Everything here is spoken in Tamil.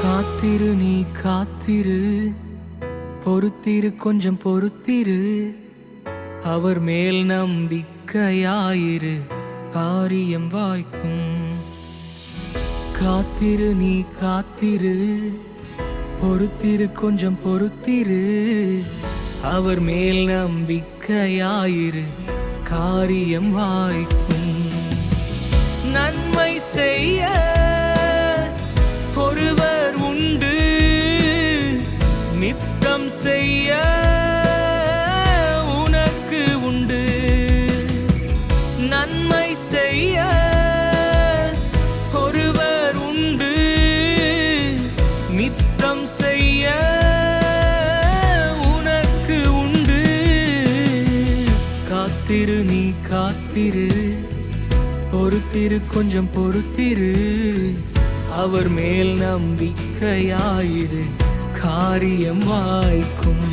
காத்திரு நீ காத்திரு, பொறுத்திரு கொஞ்சம் பொறுத்திரு, அவர் மேல் நம்பிக்கையாயிரு, காரியம் வாய்க்கும். காத்திரு நீ காத்திரு, பொறுத்திரு கொஞ்சம் பொறுத்திரு, அவர் மேல் நம்பிக்கையாயிரு, காரியம் வாய்க்கும். நன்மை செய்ய ஒருவர் உண்டு, நித்தம் செய்ய உனக்கு உண்டு. நன்மை செய்ய ஒருவர் உண்டு, நித்தம் செய்ய உனக்கு உண்டு. காத்திரு நீ காத்திரு, பொறுத்திரு கொஞ்சம் பொறுத்திரு, அவர் மேல் நம்பிக்கையாயிரு, காரியம் வாய்க்கும்.